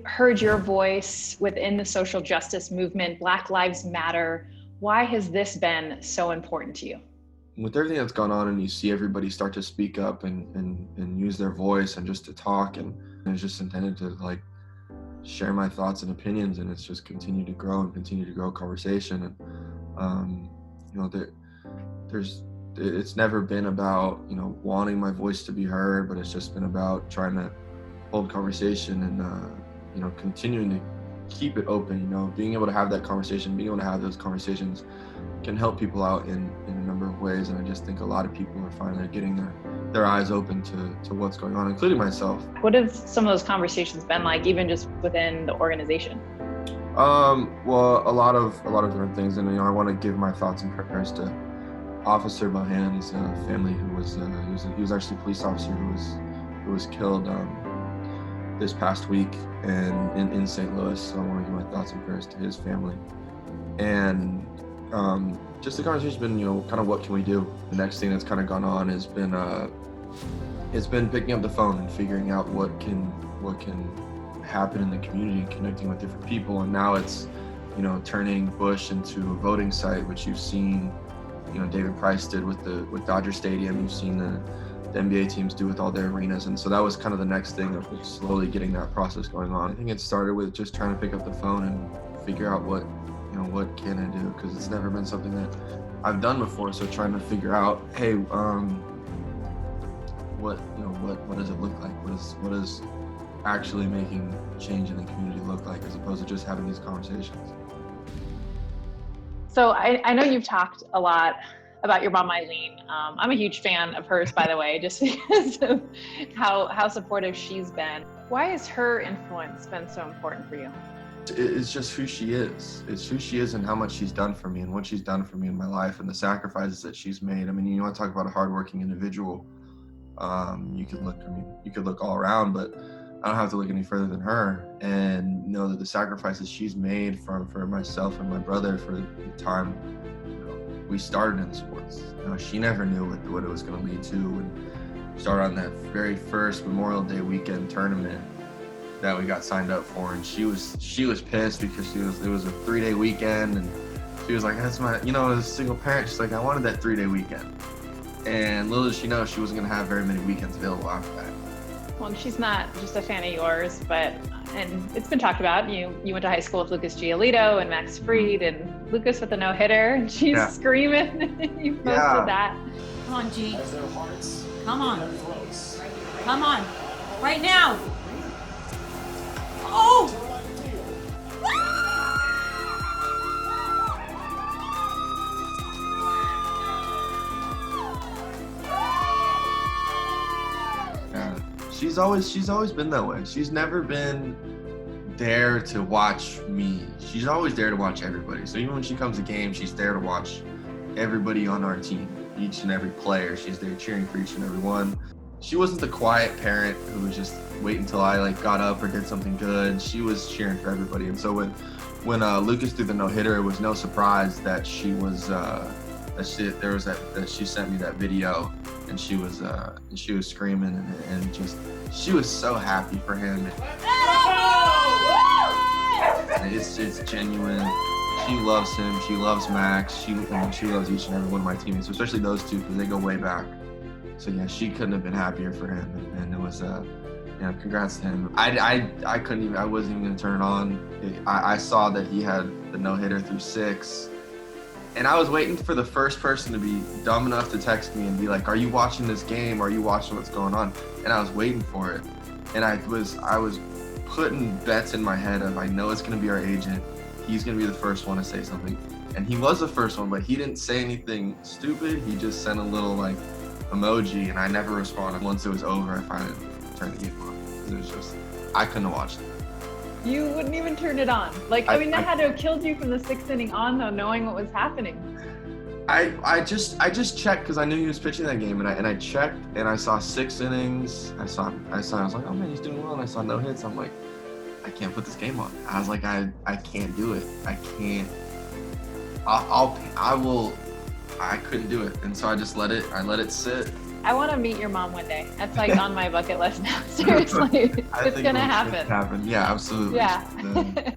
Heard your voice within the social justice movement, Black Lives Matter. Why has this been so important to you? With everything that's gone on and you see everybody start to speak up and use their voice and just to talk, and it's just intended to like share my thoughts and opinions, and it's just continue to grow and continue to grow conversation. And there's it's never been about wanting my voice to be heard, but it's just been about trying to hold conversation and continuing to keep it open. Being able to have that conversation, being able to have those conversations can help people out in a number of ways. And I just think a lot of people are finally getting their eyes open to what's going on, including myself. What have some of those conversations been like, even just within the organization? Well, a lot of different things, and I want to give my thoughts and prayers to Officer Bohan's family, who was actually a police officer who was killed this past week in St. Louis. So I want to give my thoughts and prayers to his family. And just the conversation's been, kind of what can we do? The next thing that's kind of gone on has been it's been picking up the phone and figuring out what can happen in the community and connecting with different people. And now it's turning Bush into a voting site, which you've seen David Price did with Dodger Stadium. You've seen the NBA teams do with all their arenas. And so that was kind of the next thing of slowly getting that process going on. I think it started with just trying to pick up the phone and figure out what can I do? Because it's never been something that I've done before. So trying to figure out, hey, what does it look like? What does actually making change in the community look like, as opposed to just having these conversations? So I know you've talked a lot about your mom, Eileen. I'm a huge fan of hers, by the way, just because of how supportive she's been. Why has her influence been so important for you? It's just who she is. It's who she is and how much she's done for me and what she's done for me in my life and the sacrifices that she's made. I mean, you want to talk about a hardworking individual. You could look all around, but I don't have to look any further than her, and know that the sacrifices she's made for myself and my brother for the time we started in sports. She never knew what it was going to lead to, and started on that very first Memorial Day weekend tournament that we got signed up for, and she was pissed because it was a 3-day weekend, and she was like, that's my, as a single parent, she's like, I wanted that 3-day weekend. And little did she know she wasn't going to have very many weekends available after that. Well, she's not just a fan of yours, and it's been talked about. You went to high school with Lucas Giolito and Max Fried, and Lucas with a no-hitter, and she's screaming. You posted that. Come on, G. Come on. Come on. Right now. Oh! She's always been that way. She's never been there to watch me. She's always there to watch everybody. So even when she comes to games, she's there to watch everybody on our team, each and every player. She's there cheering for each and every one. She wasn't the quiet parent who was just wait until I got up or did something good. She was cheering for everybody. And so when Lucas threw the no-hitter, it was no surprise that she was that she sent me that video, and she was screaming and just she was so happy for him. And it's genuine. She loves him. She loves Max. She loves each and every one of my teammates, especially those two, because they go way back. So yeah, she couldn't have been happier for him, and it was congrats to him. I couldn't even. I wasn't even gonna turn it on. I saw that he had the no-hitter through 6. And I was waiting for the first person to be dumb enough to text me and be like, are you watching this game? Are you watching what's going on? And I was waiting for it. And I was putting bets in my head of, I know it's going to be our agent. He's going to be the first one to say something. And he was the first one, but he didn't say anything stupid. He just sent a little emoji, and I never responded. Once it was over, I finally turned the game on. It was just, I couldn't have watched it. You wouldn't even turn it on. That had to have killed you from the 6th inning on, though, knowing what was happening. I just checked because I knew he was pitching that game, and I checked and I saw 6 innings. I was like, oh man, he's doing well. And I saw no hits. I'm like, I can't put this game on. I was like, I can't do it. I can't. I couldn't do it. And so I just let it sit. I want to meet your mom one day. That's like on my bucket list now. Seriously, it's gonna happen. Yeah, absolutely. Yeah.